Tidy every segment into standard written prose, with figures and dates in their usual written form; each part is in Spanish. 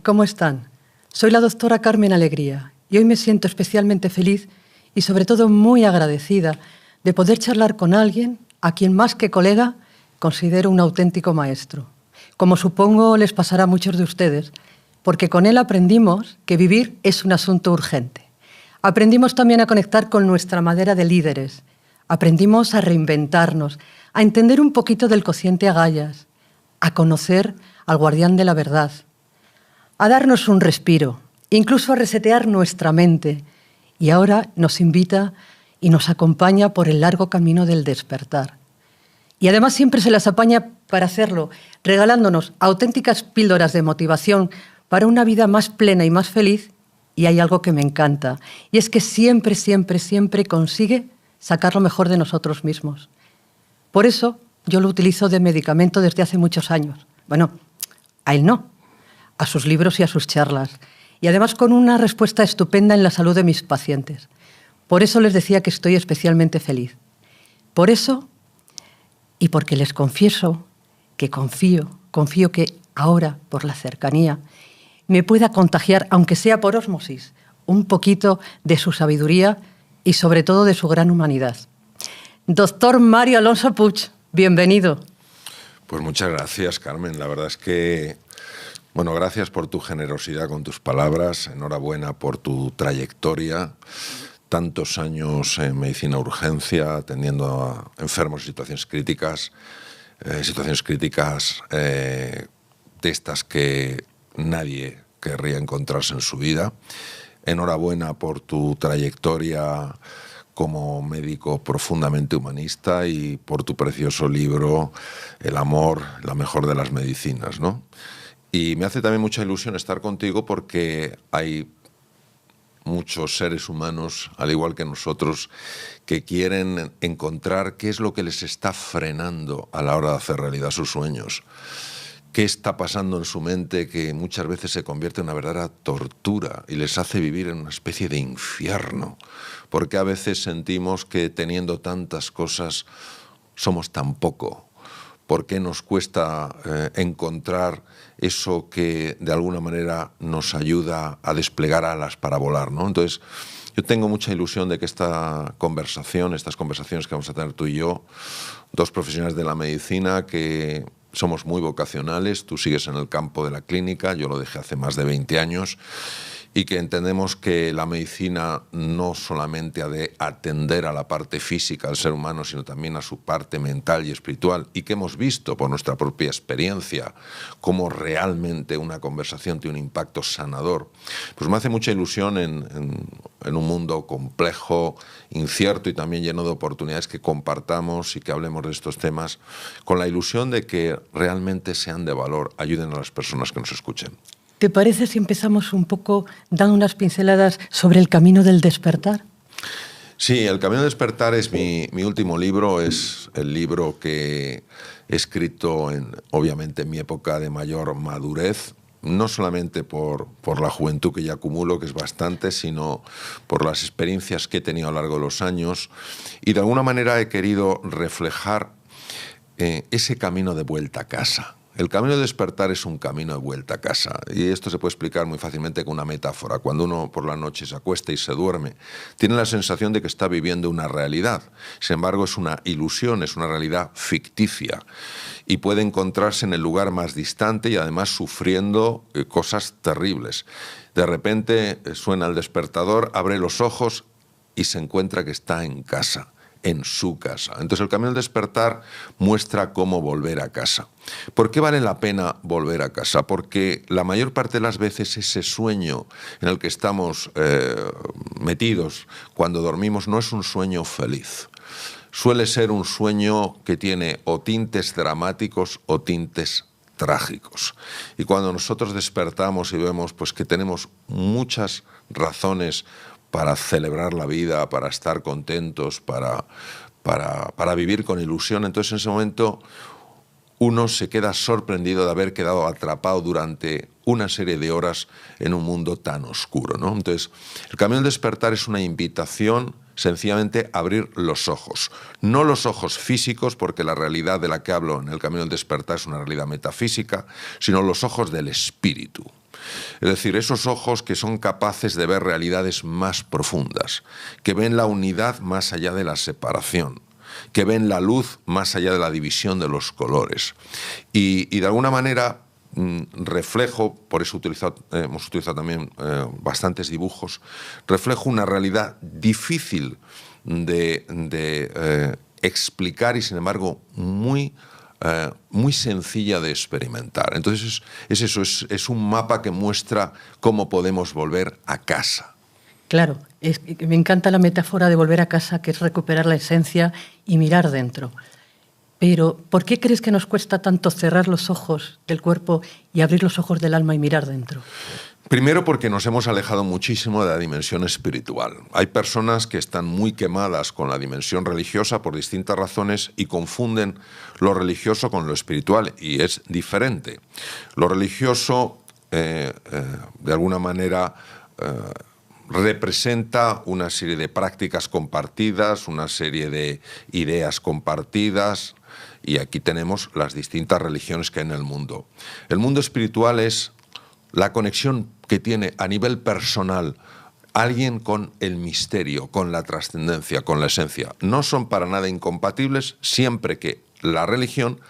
¿Cómo están? Soy la doctora Carmen Alegría y hoy me siento especialmente feliz y sobre todo muy agradecida de poder charlar con alguien a quien más que colega considero un auténtico maestro. Como supongo les pasará a muchos de ustedes, porque con él aprendimos que vivir es un asunto urgente. Aprendimos también a conectar con nuestra madera de líderes. Aprendimos a reinventarnos, a entender un poquito del cociente agallas, a conocer al guardián de la verdad, a darnos un respiro, incluso a resetear nuestra mente. Y ahora nos invita y nos acompaña por el largo camino del despertar. Y además siempre se las apaña para hacerlo, regalándonos auténticas píldoras de motivación para una vida más plena y más feliz. Y hay algo que me encanta, y es que siempre, siempre, siempre consigue sacar lo mejor de nosotros mismos. Por eso yo lo utilizo de medicamento desde hace muchos años. Bueno, a él no, a sus libros y a sus charlas. Y además con una respuesta estupenda en la salud de mis pacientes. Por eso les decía que estoy especialmente feliz. Por eso, y porque les confieso que confío que ahora, por la cercanía, me pueda contagiar, aunque sea por ósmosis, un poquito de su sabiduría y sobre todo de su gran humanidad. Doctor Mario Alonso Puig, bienvenido. Pues muchas gracias, Carmen. La verdad es que, bueno, gracias por tu generosidad con tus palabras. Enhorabuena por tu trayectoria. Tantos años en medicina urgencia, atendiendo a enfermos en situaciones críticas de estas que nadie querría encontrarse en su vida. Enhorabuena por tu trayectoria como médico profundamente humanista y por tu precioso libro El amor, la mejor de las medicinas, ¿no? Y me hace también mucha ilusión estar contigo porque hay muchos seres humanos, al igual que nosotros, que quieren encontrar qué es lo que les está frenando a la hora de hacer realidad sus sueños. ¿Qué está pasando en su mente que muchas veces se convierte en una verdadera tortura y les hace vivir en una especie de infierno? Porque a veces sentimos que teniendo tantas cosas somos tan poco. ¿Por qué nos cuesta encontrar eso que de alguna manera nos ayuda a desplegar alas para volar, ¿no? Entonces, yo tengo mucha ilusión de que estas conversaciones que vamos a tener tú y yo, dos profesionales de la medicina que somos muy vocacionales, tú sigues en el campo de la clínica, yo lo dejé hace más de 20 años, y que entendemos que la medicina no solamente ha de atender a la parte física del ser humano, sino también a su parte mental y espiritual, y que hemos visto por nuestra propia experiencia cómo realmente una conversación tiene un impacto sanador. Pues me hace mucha ilusión en un mundo complejo, incierto y también lleno de oportunidades que compartamos y que hablemos de estos temas con la ilusión de que realmente sean de valor, ayuden a las personas que nos escuchen. ¿Te parece si empezamos un poco dando unas pinceladas sobre el camino del despertar? Sí, El camino del despertar es mi último libro, es el libro que he escrito obviamente en mi época de mayor madurez, no solamente por la juventud que ya acumulo, que es bastante, sino por las experiencias que he tenido a lo largo de los años, y de alguna manera he querido reflejar ese camino de vuelta a casa. El camino de despertar es un camino de vuelta a casa, y esto se puede explicar muy fácilmente con una metáfora. Cuando uno por la noche se acuesta y se duerme, tiene la sensación de que está viviendo una realidad. Sin embargo, es una ilusión, es una realidad ficticia, y puede encontrarse en el lugar más distante y además sufriendo cosas terribles. De repente suena el despertador, abre los ojos y se encuentra que está en casa, en su casa. Entonces el camino del despertar muestra cómo volver a casa. ¿Por qué vale la pena volver a casa? Porque la mayor parte de las veces ese sueño en el que estamos metidos cuando dormimos no es un sueño feliz. Suele ser un sueño que tiene o tintes dramáticos o tintes trágicos. Y cuando nosotros despertamos y vemos pues, que tenemos muchas razones para celebrar la vida, para estar contentos, para vivir con ilusión, entonces en ese momento uno se queda sorprendido de haber quedado atrapado durante una serie de horas en un mundo tan oscuro, ¿no? Entonces, el camino del despertar es una invitación sencillamente a abrir los ojos. No los ojos físicos, porque la realidad de la que hablo en el camino del despertar es una realidad metafísica, sino los ojos del espíritu. Es decir, esos ojos que son capaces de ver realidades más profundas, que ven la unidad más allá de la separación, que ven la luz más allá de la división de los colores. Y de alguna manera reflejo, por eso hemos utilizado también bastantes dibujos, reflejo una realidad difícil de explicar y sin embargo muy sencilla de experimentar. Entonces es eso, es un mapa que muestra cómo podemos volver a casa. Claro, me encanta la metáfora de volver a casa, que es recuperar la esencia y mirar dentro. Pero, ¿por qué crees que nos cuesta tanto cerrar los ojos del cuerpo y abrir los ojos del alma y mirar dentro? Primero porque nos hemos alejado muchísimo de la dimensión espiritual. Hay personas que están muy quemadas con la dimensión religiosa por distintas razones y confunden lo religioso con lo espiritual, y es diferente. Lo religioso, de alguna manera, representa una serie de prácticas compartidas, una serie de ideas compartidas, y aquí tenemos las distintas religiones que hay en el mundo. El mundo espiritual es la conexión que tiene a nivel personal alguien con el misterio, con la trascendencia, con la esencia. No son para nada incompatibles siempre que la religión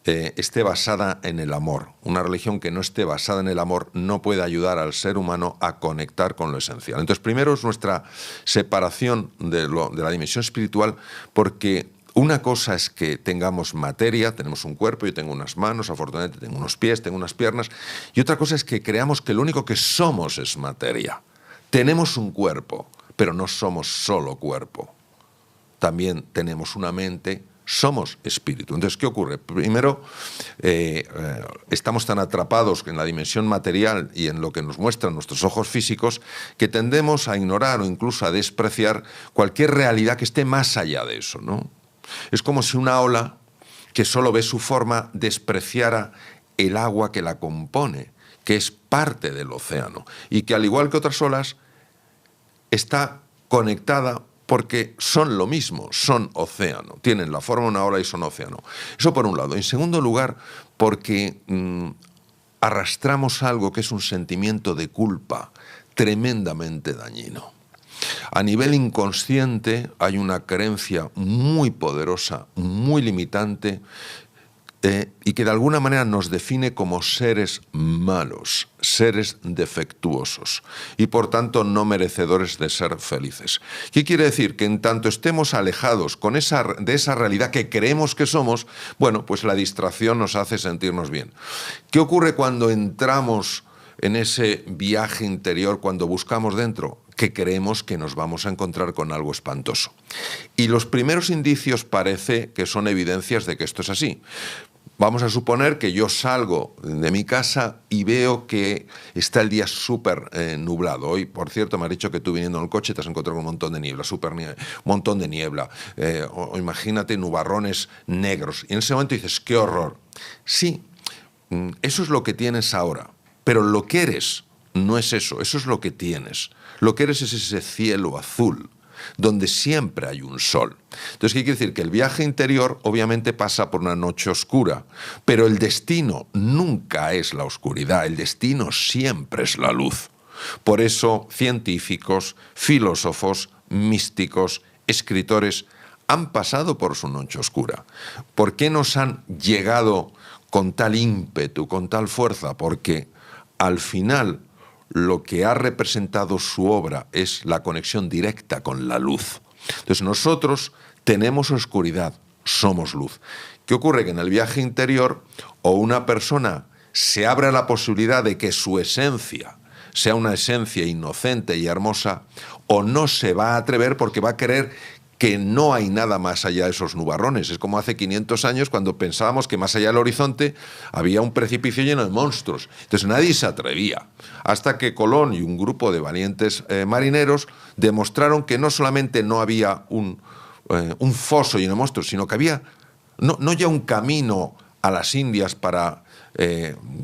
esté basada en el amor. Una religión que no esté basada en el amor no puede ayudar al ser humano a conectar con lo esencial. Entonces, primero es nuestra separación de la dimensión espiritual, porque una cosa es que tengamos materia, tenemos un cuerpo, yo tengo unas manos, afortunadamente tengo unos pies, tengo unas piernas, y otra cosa es que creamos que lo único que somos es materia. Tenemos un cuerpo, pero no somos solo cuerpo. También tenemos una mente, somos espíritu. Entonces, ¿qué ocurre? Primero, estamos tan atrapados en la dimensión material y en lo que nos muestran nuestros ojos físicos que tendemos a ignorar o incluso a despreciar cualquier realidad que esté más allá de eso, ¿no? Es como si una ola que solo ve su forma despreciara el agua que la compone, que es parte del océano, y que al igual que otras olas está conectada porque son lo mismo, son océano, tienen la forma de una ola y son océano. Eso por un lado. En segundo lugar, porque arrastramos algo que es un sentimiento de culpa tremendamente dañino. A nivel inconsciente hay una creencia muy poderosa, muy limitante, y que de alguna manera nos define como seres malos, seres defectuosos y por tanto no merecedores de ser felices. ¿Qué quiere decir? Que en tanto estemos alejados de esa realidad que creemos que somos, bueno, pues la distracción nos hace sentirnos bien. ¿Qué ocurre cuando entramos en ese viaje interior, cuando buscamos dentro? Que creemos que nos vamos a encontrar con algo espantoso. Y los primeros indicios parece que son evidencias de que esto es así. Vamos a suponer que yo salgo de mi casa y veo que está el día súper nublado. Hoy, por cierto, me has dicho que tú viniendo en el coche te has encontrado con un montón de niebla, un montón de niebla. O imagínate nubarrones negros. Y en ese momento dices, ¡qué horror! Sí, eso es lo que tienes ahora. Pero lo que eres no es eso, eso es lo que tienes. Lo que eres es ese cielo azul, donde siempre hay un sol. Entonces, ¿qué quiere decir? Que el viaje interior obviamente pasa por una noche oscura, pero el destino nunca es la oscuridad, el destino siempre es la luz. Por eso, científicos, filósofos, místicos, escritores han pasado por su noche oscura. ¿Por qué nos han llegado con tal ímpetu, con tal fuerza? Porque al final lo que ha representado su obra es la conexión directa con la luz. Entonces nosotros tenemos oscuridad, somos luz. ¿Qué ocurre? Que en el viaje interior o una persona se abre a la posibilidad de que su esencia sea una esencia inocente y hermosa, o no se va a atrever porque va a creer que no hay nada más allá de esos nubarrones. Es como hace 500 años cuando pensábamos que más allá del horizonte había un precipicio lleno de monstruos. Entonces nadie se atrevía. Hasta que Colón y un grupo de valientes marineros demostraron que no solamente no había un foso lleno de monstruos, sino que había no ya un camino a las Indias para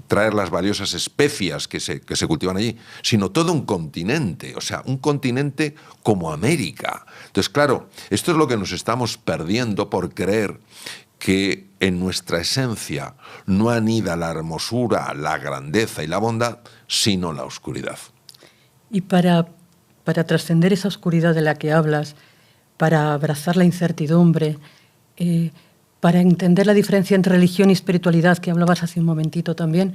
traer las valiosas especias que se cultivan allí, sino todo un continente, o sea, un continente como América. Entonces, claro, esto es lo que nos estamos perdiendo por creer que en nuestra esencia no anida la hermosura, la grandeza y la bondad, sino la oscuridad. Y para trascender esa oscuridad de la que hablas, para abrazar la incertidumbre, para entender la diferencia entre religión y espiritualidad, que hablabas hace un momentito también,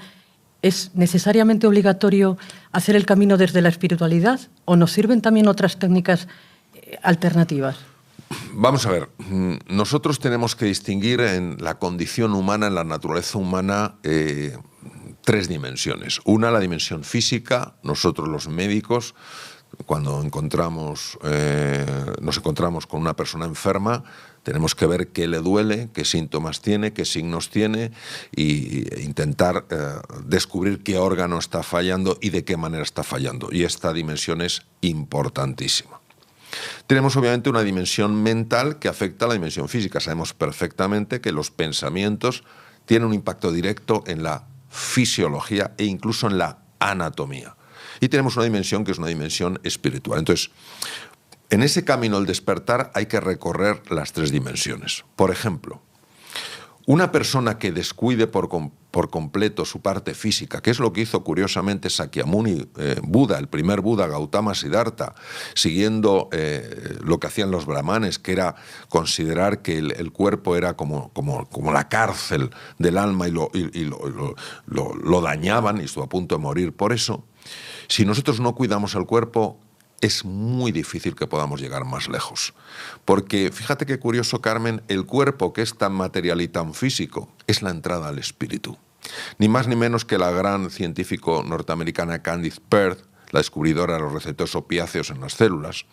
¿es necesariamente obligatorio hacer el camino desde la espiritualidad o nos sirven también otras técnicas alternativas? Vamos a ver, nosotros tenemos que distinguir en la condición humana, en la naturaleza humana, tres dimensiones. Una, la dimensión física. Nosotros los médicos, cuando nos encontramos con una persona enferma, tenemos que ver qué le duele, qué síntomas tiene, qué signos tiene e intentar descubrir qué órgano está fallando y de qué manera está fallando. Y esta dimensión es importantísima. Tenemos obviamente una dimensión mental que afecta a la dimensión física. Sabemos perfectamente que los pensamientos tienen un impacto directo en la fisiología e incluso en la anatomía. Y tenemos una dimensión que es una dimensión espiritual. Entonces, en ese camino del despertar hay que recorrer las tres dimensiones. Por ejemplo, una persona que descuide por completo su parte física, que es lo que hizo curiosamente Sakyamuni Buda, el primer Buda, Gautama Siddhartha, siguiendo lo que hacían los brahmanes, que era considerar que el cuerpo era como la cárcel del alma y lo dañaban y estuvo a punto de morir. Por eso, si nosotros no cuidamos el cuerpo, es muy difícil que podamos llegar más lejos. Porque, fíjate qué curioso, Carmen, el cuerpo, que es tan material y tan físico, es la entrada al espíritu. Ni más ni menos que la gran científico norteamericana Candice Pert, la descubridora de los receptores opiáceos en las células,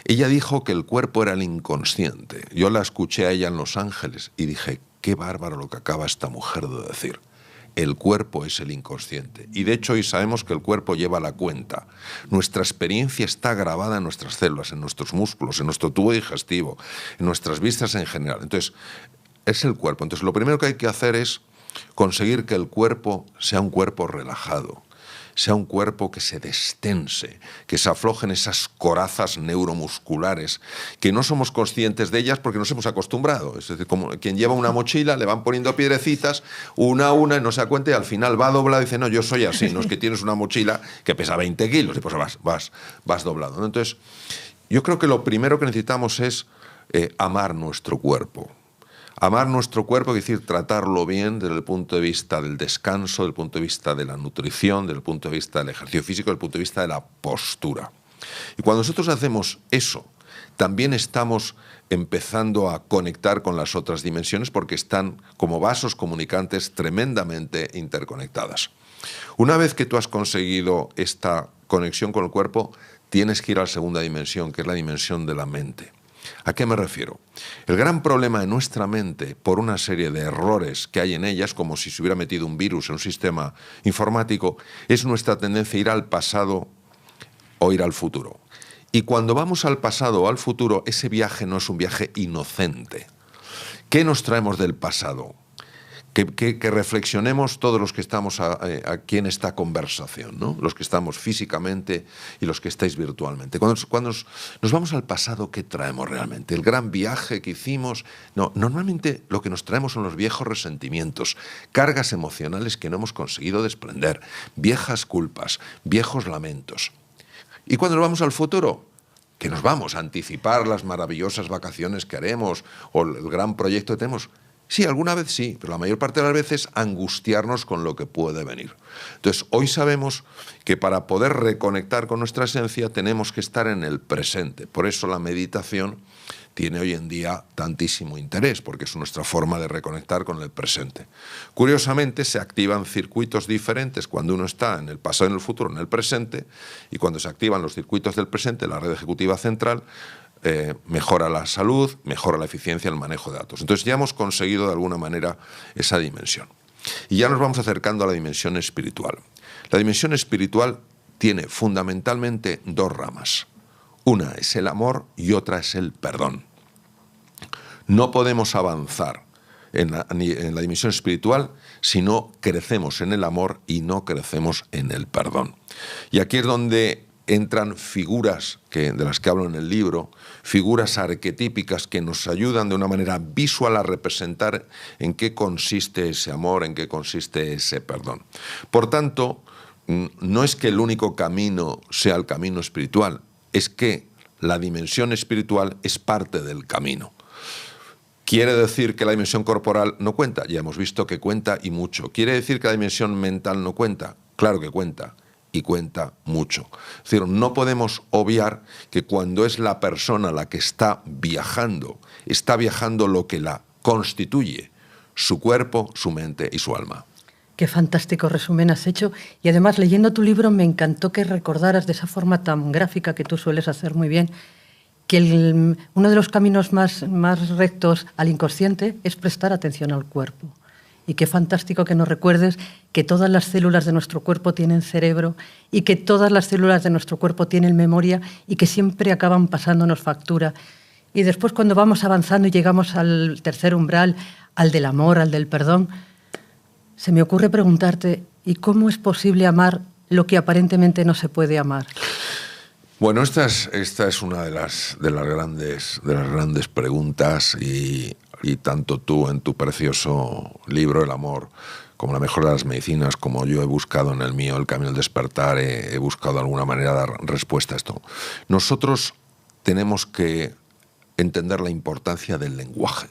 ella dijo que el cuerpo era el inconsciente. Yo la escuché a ella en Los Ángeles y dije, qué bárbaro lo que acaba esta mujer de decir. El cuerpo es el inconsciente. Y de hecho hoy sabemos que el cuerpo lleva la cuenta. Nuestra experiencia está grabada en nuestras células, en nuestros músculos, en nuestro tubo digestivo, en nuestras vistas en general. Entonces, es el cuerpo. Entonces, lo primero que hay que hacer es conseguir que el cuerpo sea un cuerpo relajado, sea un cuerpo que se destense, que se aflojen esas corazas neuromusculares, que no somos conscientes de ellas porque nos hemos acostumbrado. Es decir, como quien lleva una mochila, le van poniendo piedrecitas, una a una, y no se da cuenta, y al final va doblado y dice, no, yo soy así, no es que tienes una mochila que pesa 20 kilos, y pues vas doblado, ¿no? Entonces, yo creo que lo primero que necesitamos es amar nuestro cuerpo. Amar nuestro cuerpo quiere decir tratarlo bien desde el punto de vista del descanso, desde el punto de vista de la nutrición, desde el punto de vista del ejercicio físico, desde el punto de vista de la postura. Y cuando nosotros hacemos eso, también estamos empezando a conectar con las otras dimensiones porque están como vasos comunicantes tremendamente interconectadas. Una vez que tú has conseguido esta conexión con el cuerpo, tienes que ir a la segunda dimensión, que es la dimensión de la mente. ¿A qué me refiero? El gran problema de nuestra mente, por una serie de errores que hay en ellas, como si se hubiera metido un virus en un sistema informático, es nuestra tendencia a ir al pasado o ir al futuro. Y cuando vamos al pasado o al futuro, ese viaje no es un viaje inocente. ¿Qué nos traemos del pasado? Que reflexionemos todos los que estamos aquí en esta conversación, ¿no? Los que estamos físicamente y los que estáis virtualmente. Cuando nos vamos al pasado, ¿qué traemos realmente? El gran viaje que hicimos. No, normalmente lo que nos traemos son los viejos resentimientos, cargas emocionales que no hemos conseguido desprender, viejas culpas, viejos lamentos. Y cuando nos vamos al futuro, que nos vamos a anticipar las maravillosas vacaciones que haremos o el gran proyecto que tenemos. Sí, alguna vez sí, pero la mayor parte de las veces angustiarnos con lo que puede venir. Entonces, hoy sabemos que para poder reconectar con nuestra esencia tenemos que estar en el presente. Por eso la meditación tiene hoy en día tantísimo interés, porque es nuestra forma de reconectar con el presente. Curiosamente, se activan circuitos diferentes cuando uno está en el pasado, en el futuro, en el presente, y cuando se activan los circuitos del presente, la red ejecutiva central, mejora la salud, mejora la eficiencia en el manejo de datos. Entonces ya hemos conseguido de alguna manera esa dimensión. Y ya nos vamos acercando a la dimensión espiritual. La dimensión espiritual tiene fundamentalmente dos ramas. Una es el amor y otra es el perdón. No podemos avanzar en la dimensión espiritual si no crecemos en el amor y no crecemos en el perdón. Y aquí es donde entran figuras de las que hablo en el libro, figuras arquetípicas que nos ayudan de una manera visual a representar en qué consiste ese amor, en qué consiste ese perdón. Por tanto, no es que el único camino sea el camino espiritual, es que la dimensión espiritual es parte del camino. ¿Quiere decir que la dimensión corporal no cuenta? Ya hemos visto que cuenta y mucho. ¿Quiere decir que la dimensión mental no cuenta? Claro que cuenta, y cuenta mucho. Es decir, no podemos obviar que cuando es la persona la que está viajando lo que la constituye, su cuerpo, su mente y su alma. Qué fantástico resumen has hecho. Y además, leyendo tu libro, me encantó que recordaras de esa forma tan gráfica que tú sueles hacer muy bien, que uno de los caminos más rectos al inconsciente es prestar atención al cuerpo. Y qué fantástico que nos recuerdes que todas las células de nuestro cuerpo tienen cerebro y que todas las células de nuestro cuerpo tienen memoria y que siempre acaban pasándonos factura. Y después, cuando vamos avanzando y llegamos al tercer umbral, al del amor, al del perdón, se me ocurre preguntarte, ¿y cómo es posible amar lo que aparentemente no se puede amar? Bueno, esta es una de las grandes preguntas y tanto tú en tu precioso libro, El amor, como la mejor de las medicinas, como yo he buscado en el mío, El camino del despertar, he buscado de alguna manera dar respuesta a esto. Nosotros tenemos que entender la importancia del lenguaje.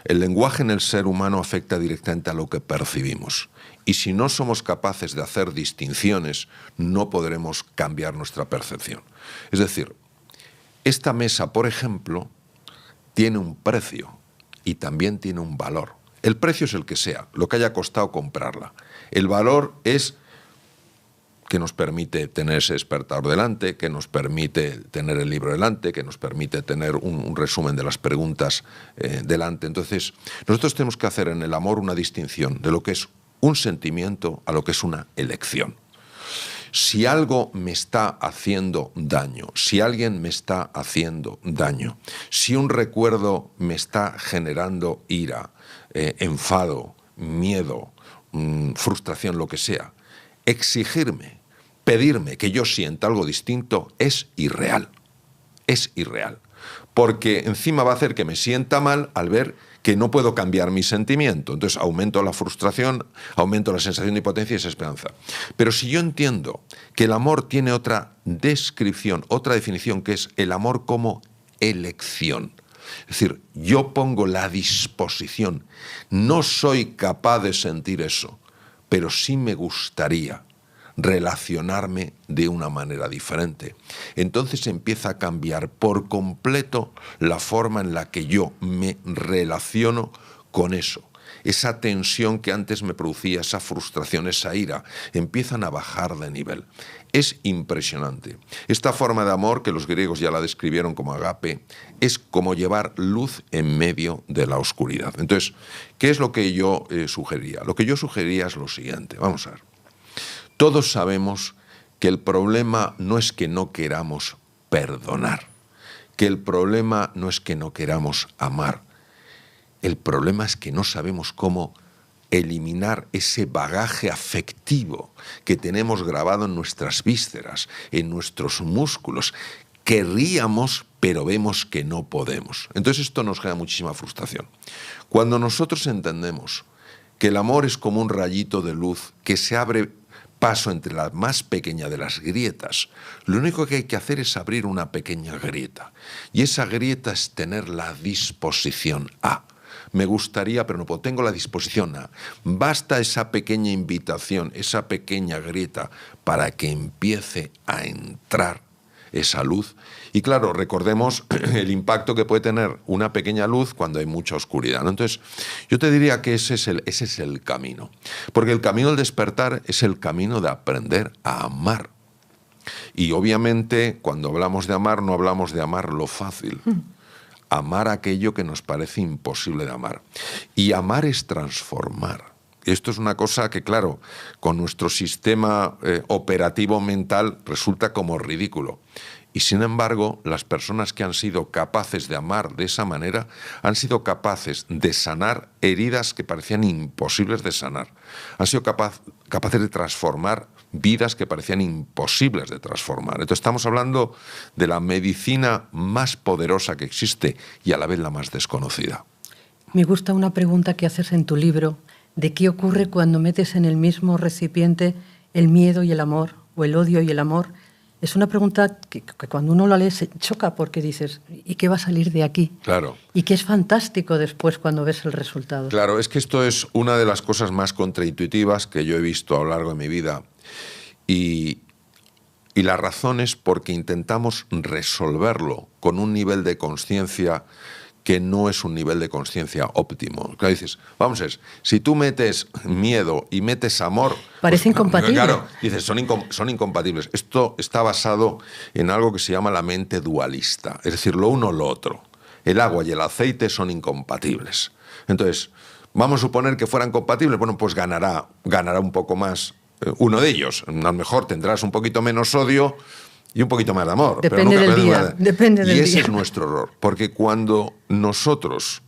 El lenguaje en el ser humano afecta directamente a lo que percibimos. Y si no somos capaces de hacer distinciones, no podremos cambiar nuestra percepción. Es decir, esta mesa, por ejemplo, tiene un precio y también tiene un valor. El precio es el que sea, lo que haya costado comprarla. El valor es que nos permite tener ese despertador delante, que nos permite tener el libro delante, que nos permite tener un resumen de las preguntas delante. Entonces, nosotros tenemos que hacer en el amor una distinción de lo que es un sentimiento a lo que es una elección. Si algo me está haciendo daño, si alguien me está haciendo daño, si un recuerdo me está generando ira, enfado, miedo, frustración, lo que sea, exigirme, pedirme que yo sienta algo distinto es irreal. Es irreal. Porque encima va a hacer que me sienta mal al ver que no puedo cambiar mi sentimiento. Entonces aumento la frustración, aumento la sensación de impotencia y desesperanza. Pero si yo entiendo que el amor tiene otra descripción, otra definición, que es el amor como elección. Es decir, yo pongo la disposición. No soy capaz de sentir eso, pero sí me gustaría relacionarme de una manera diferente. Entonces empieza a cambiar por completo la forma en la que yo me relaciono con eso. Esa tensión que antes me producía, esa frustración, esa ira, empiezan a bajar de nivel. Es impresionante. Esta forma de amor, que los griegos ya la describieron como agape, es como llevar luz en medio de la oscuridad. Entonces, ¿qué es lo que yo sugeriría? Lo que yo sugeriría es lo siguiente. Vamos a ver. Todos sabemos que el problema no es que no queramos perdonar, que el problema no es que no queramos amar. El problema es que no sabemos cómo eliminar ese bagaje afectivo que tenemos grabado en nuestras vísceras, en nuestros músculos. Querríamos, pero vemos que no podemos. Entonces esto nos genera muchísima frustración. Cuando nosotros entendemos que el amor es como un rayito de luz que se abre paso entre la más pequeña de las grietas, lo único que hay que hacer es abrir una pequeña grieta. Y esa grieta es tener la disposición a. Me gustaría, pero no puedo. Tengo la disposición a. Basta esa pequeña invitación, esa pequeña grieta, para que empiece a entrar esa luz. Y claro, recordemos el impacto que puede tener una pequeña luz cuando hay mucha oscuridad, ¿no? Entonces, yo te diría que ese es el camino. Porque el camino del despertar es el camino de aprender a amar. Y obviamente, cuando hablamos de amar, no hablamos de amar lo fácil. Amar aquello que nos parece imposible de amar. Y amar es transformar. Esto es una cosa que, claro, con nuestro sistema operativo mental resulta como ridículo. Y sin embargo, las personas que han sido capaces de amar de esa manera han sido capaces de sanar heridas que parecían imposibles de sanar. Han sido capaces de transformar vidas que parecían imposibles de transformar. Entonces estamos hablando de la medicina más poderosa que existe y a la vez la más desconocida. Me gusta una pregunta que haces en tu libro, de qué ocurre cuando metes en el mismo recipiente el miedo y el amor, o el odio y el amor? Es una pregunta que cuando uno la lee se choca porque dices, ¿y qué va a salir de aquí? Claro. Y que es fantástico después cuando ves el resultado. Claro, es que esto es una de las cosas más contraintuitivas que yo he visto a lo largo de mi vida. Y la razón es porque intentamos resolverlo con un nivel de conciencia que no es un nivel de conciencia óptimo. Claro, dices, vamos a ver, si tú metes miedo y metes amor... Parece incompatible. Claro, dices, son incompatibles. Esto está basado en algo que se llama la mente dualista, es decir, lo uno o lo otro. El agua y el aceite son incompatibles. Entonces, vamos a suponer que fueran compatibles, bueno, pues ganará un poco más uno de ellos. A lo mejor tendrás un poquito menos odio y un poquito más de amor. Depende del día. Depende del día. Y ese es nuestro error. Porque cuando nosotros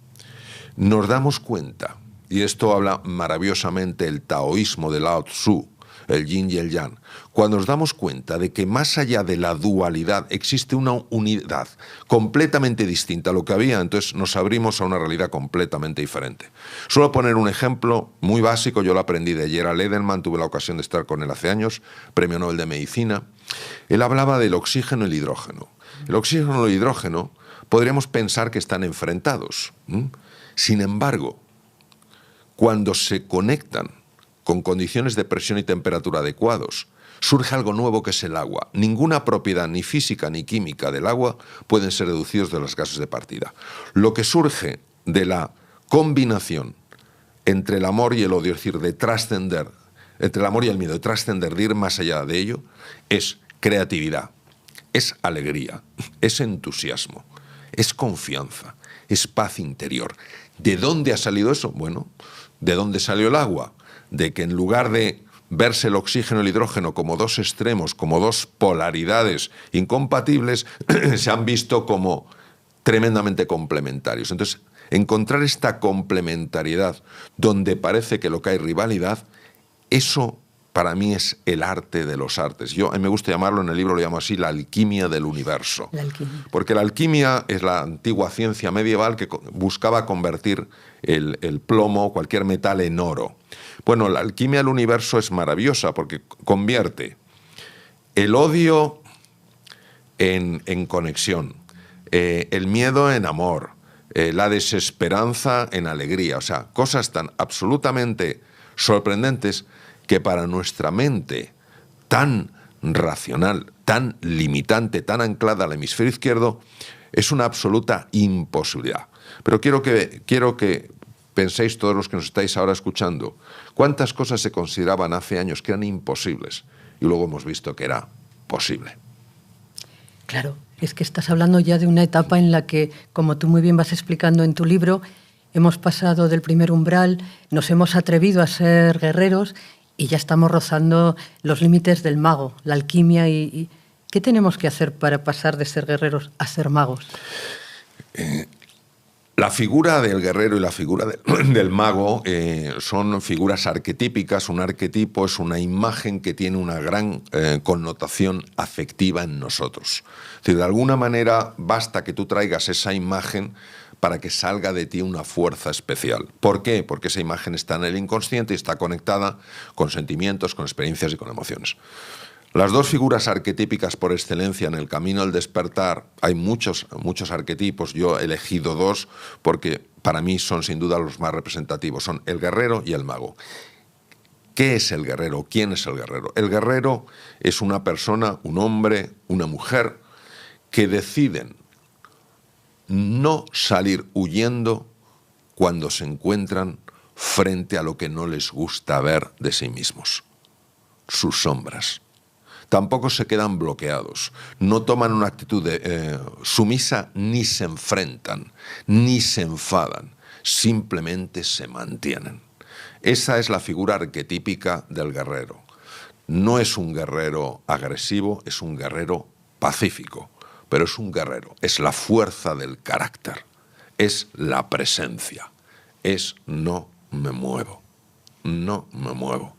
nos damos cuenta, y esto habla maravillosamente el taoísmo de Lao Tzu, el yin y el yang, cuando nos damos cuenta de que más allá de la dualidad existe una unidad completamente distinta a lo que había, entonces nos abrimos a una realidad completamente diferente. Suelo poner un ejemplo muy básico, yo lo aprendí de Gerald Edelman, tuve la ocasión de estar con él hace años, premio Nobel de Medicina. Él hablaba del oxígeno y el hidrógeno. El oxígeno y el hidrógeno podríamos pensar que están enfrentados. Sin embargo, cuando se conectan con condiciones de presión y temperatura adecuados, surge algo nuevo que es el agua. Ninguna propiedad, ni física ni química del agua, pueden ser deducidos de los gases de partida. Lo que surge de la combinación entre el amor y el odio, es decir, de trascender, entre el amor y el miedo, de trascender, de ir más allá de ello, es creatividad, es alegría, es entusiasmo, es confianza, es paz interior. ¿De dónde ha salido eso? Bueno, ¿de dónde salió el agua? De que en lugar de verse el oxígeno y el hidrógeno como dos extremos, como dos polaridades incompatibles, se han visto como tremendamente complementarios. Entonces, encontrar esta complementariedad donde parece que lo que hay rivalidad, eso para mí es el arte de los artes. A mí me gusta llamarlo, en el libro lo llamo así, la alquimia del universo. La alquimia. Porque la alquimia es la antigua ciencia medieval que buscaba convertir el plomo, cualquier metal, en oro. Bueno, la alquimia del universo es maravillosa porque convierte el odio en conexión, el miedo en amor, la desesperanza en alegría. O sea, cosas tan absolutamente sorprendentes que para nuestra mente tan racional, tan limitante, tan anclada al hemisferio izquierdo, es una absoluta imposibilidad. Pero quiero que penséis, todos los que nos estáis ahora escuchando, cuántas cosas se consideraban hace años que eran imposibles y luego hemos visto que era posible. Claro, es que estás hablando ya de una etapa en la que, como tú muy bien vas explicando en tu libro, hemos pasado del primer umbral, nos hemos atrevido a ser guerreros y ya estamos rozando los límites del mago, la alquimia. Y ¿qué tenemos que hacer para pasar de ser guerreros a ser magos? La figura del guerrero y la figura del mago son figuras arquetípicas. Un arquetipo es una imagen que tiene una gran connotación afectiva en nosotros. Es decir, de alguna manera basta que tú traigas esa imagen para que salga de ti una fuerza especial. ¿Por qué? Porque esa imagen está en el inconsciente y está conectada con sentimientos, con experiencias y con emociones. Las dos figuras arquetípicas por excelencia en el camino del despertar, hay muchos arquetipos, yo he elegido dos porque para mí son sin duda los más representativos, son el guerrero y el mago. ¿Qué es el guerrero? ¿Quién es el guerrero? El guerrero es una persona, un hombre, una mujer, que deciden no salir huyendo cuando se encuentran frente a lo que no les gusta ver de sí mismos, sus sombras. Tampoco se quedan bloqueados, no toman una actitud sumisa, ni se enfrentan, ni se enfadan, simplemente se mantienen. Esa es la figura arquetípica del guerrero. No es un guerrero agresivo, es un guerrero pacífico, pero es un guerrero, es la fuerza del carácter, es la presencia, es no me muevo, no me muevo.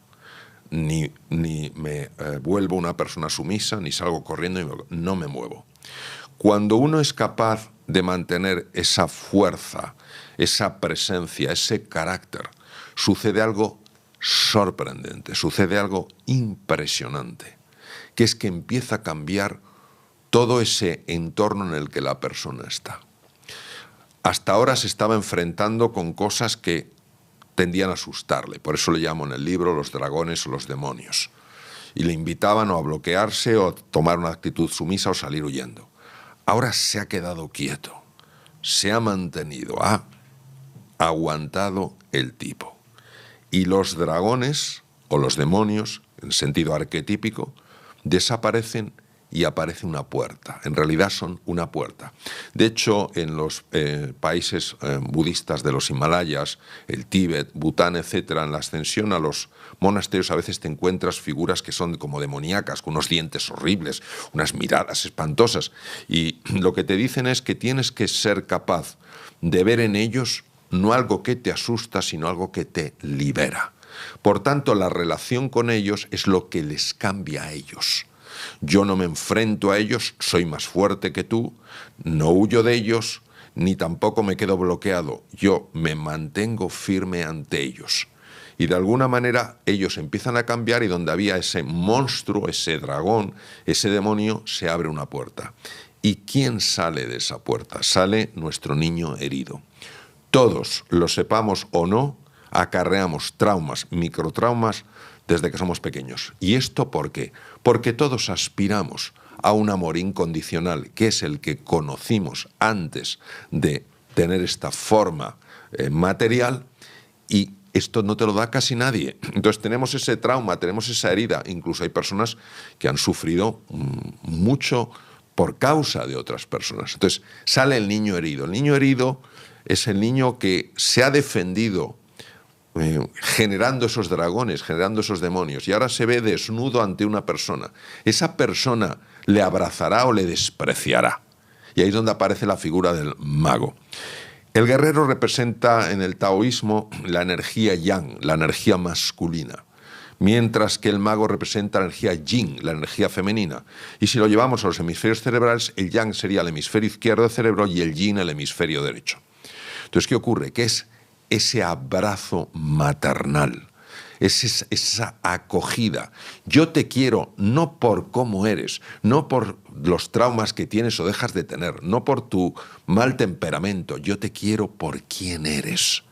Ni me vuelvo una persona sumisa, ni salgo corriendo, no me muevo. Cuando uno es capaz de mantener esa fuerza, esa presencia, ese carácter, sucede algo sorprendente, sucede algo impresionante, que es que empieza a cambiar todo ese entorno en el que la persona está. Hasta ahora se estaba enfrentando con cosas que tendían a asustarle, por eso le llamo en el libro los dragones o los demonios, y le invitaban o a bloquearse o a tomar una actitud sumisa o salir huyendo. Ahora se ha quedado quieto, se ha mantenido, ha aguantado el tipo. Y los dragones o los demonios, en sentido arquetípico, desaparecen y aparece una puerta. En realidad son una puerta. De hecho, en los países budistas de los Himalayas, el Tíbet, Bután, etcétera, en la ascensión a los monasterios a veces te encuentras figuras que son como demoníacas, con unos dientes horribles, unas miradas espantosas. Y lo que te dicen es que tienes que ser capaz de ver en ellos no algo que te asusta, sino algo que te libera. Por tanto, la relación con ellos es lo que les cambia a ellos. Yo no me enfrento a ellos, soy más fuerte que tú, no huyo de ellos, ni tampoco me quedo bloqueado. Yo me mantengo firme ante ellos. Y de alguna manera ellos empiezan a cambiar y donde había ese monstruo, ese dragón, ese demonio, se abre una puerta. ¿Y quién sale de esa puerta? Sale nuestro niño herido. Todos, lo sepamos o no, acarreamos traumas, microtraumas, desde que somos pequeños. ¿Y esto por qué? Porque todos aspiramos a un amor incondicional, que es el que conocimos antes de tener esta forma material, y esto no te lo da casi nadie. Entonces tenemos ese trauma, tenemos esa herida. Incluso hay personas que han sufrido mucho por causa de otras personas. Entonces sale el niño herido. El niño herido es el niño que se ha defendido generando esos dragones, generando esos demonios, y ahora se ve desnudo ante una persona. Esa persona le abrazará o le despreciará. Y ahí es donde aparece la figura del mago. El guerrero representa en el taoísmo la energía yang, la energía masculina, mientras que el mago representa la energía yin, la energía femenina. Y si lo llevamos a los hemisferios cerebrales, el yang sería el hemisferio izquierdo del cerebro y el yin el hemisferio derecho. Entonces, ¿qué ocurre? Que es ese abrazo maternal, es esa acogida. Yo te quiero no por cómo eres, no por los traumas que tienes o dejas de tener, no por tu mal temperamento, yo te quiero por quién eres.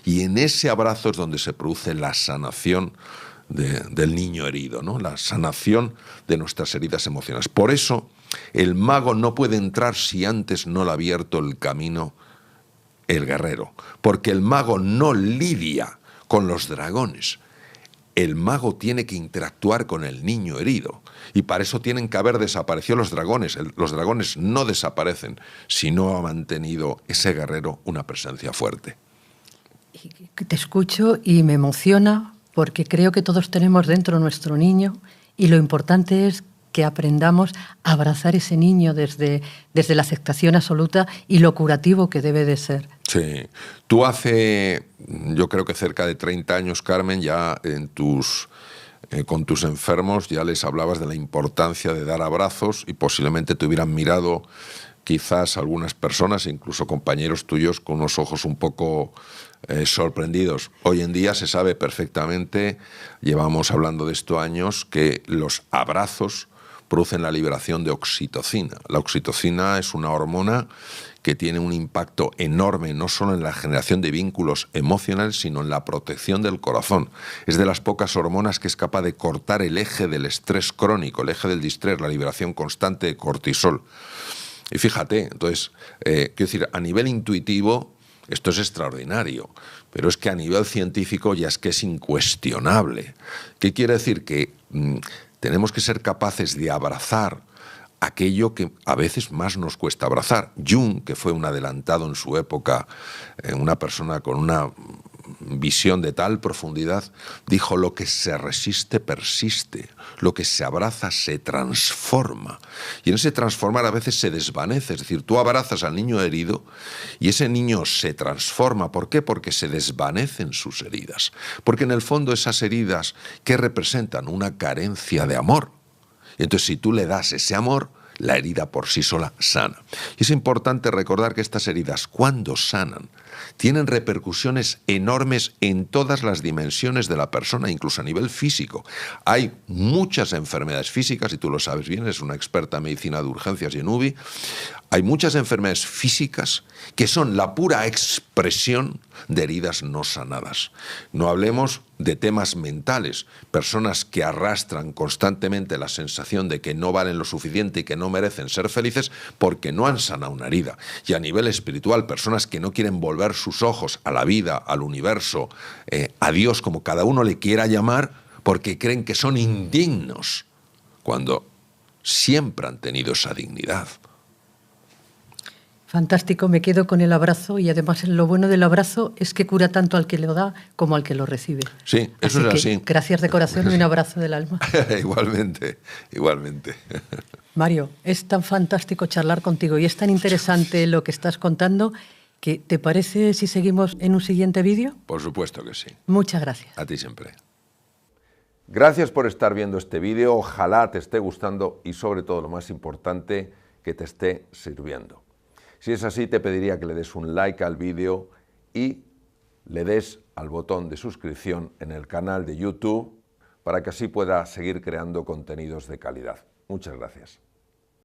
Y en ese abrazo es donde se produce la sanación del niño herido, ¿no? La sanación de nuestras heridas emocionales. Por eso el mago no puede entrar si antes no le ha abierto el camino el guerrero, porque el mago no lidia con los dragones. El mago tiene que interactuar con el niño herido, y para eso tienen que haber desaparecido los dragones. Los dragones no desaparecen si no ha mantenido ese guerrero una presencia fuerte. Te escucho y me emociona porque creo que todos tenemos dentro nuestro niño, y lo importante es que aprendamos a abrazar ese niño desde la aceptación absoluta y lo curativo que debe de ser. Sí. Tú hace, yo creo que cerca de 30 años, Carmen, ya con tus enfermos ya les hablabas de la importancia de dar abrazos, y posiblemente te hubieran mirado quizás algunas personas, incluso compañeros tuyos, con unos ojos un poco sorprendidos. Hoy en día se sabe perfectamente, llevamos hablando de esto años, que los abrazos producen la liberación de oxitocina. La oxitocina es una hormona que tiene un impacto enorme no solo en la generación de vínculos emocionales, sino en la protección del corazón. Es de las pocas hormonas que es capaz de cortar el eje del estrés crónico, el eje del distrés, la liberación constante de cortisol. Y fíjate, entonces, quiero decir, a nivel intuitivo esto es extraordinario, pero es que a nivel científico ya es que es incuestionable. ¿Qué quiere decir? Que tenemos que ser capaces de abrazar aquello que a veces más nos cuesta abrazar. Jung, que fue un adelantado en su época, una persona con una visión de tal profundidad, dijo: lo que se resiste persiste, lo que se abraza se transforma. Y en ese transformar a veces se desvanece, es decir, tú abrazas al niño herido y ese niño se transforma. ¿Por qué? Porque se desvanecen sus heridas. Porque en el fondo esas heridas, ¿qué representan? Una carencia de amor. Entonces, si tú le das ese amor, La herida por sí sola sana. Y es importante recordar que estas heridas, cuando sanan, tienen repercusiones enormes en todas las dimensiones de la persona, incluso a nivel físico. Hay muchas enfermedades físicas, y tú lo sabes bien, eres una experta en medicina de urgencias y en UBI, hay muchas enfermedades físicas que son la pura expresión de heridas no sanadas. No hablemos de temas mentales, personas que arrastran constantemente la sensación de que no valen lo suficiente y que no merecen ser felices porque no han sanado una herida. Y a nivel espiritual, personas que no quieren volver sus ojos a la vida, al universo, a Dios, como cada uno le quiera llamar, porque creen que son indignos, cuando siempre han tenido esa dignidad. Fantástico, me quedo con el abrazo y además lo bueno del abrazo es que cura tanto al que lo da como al que lo recibe. Sí, eso es así. Gracias de corazón y un abrazo del alma. Igualmente, igualmente. Mario, es tan fantástico charlar contigo y es tan interesante lo que estás contando que ¿te parece si seguimos en un siguiente vídeo? Por supuesto que sí. Muchas gracias. A ti siempre. Gracias por estar viendo este vídeo, ojalá te esté gustando y sobre todo lo más importante, que te esté sirviendo. Si es así, te pediría que le des un like al vídeo y le des al botón de suscripción en el canal de YouTube para que así pueda seguir creando contenidos de calidad. Muchas gracias.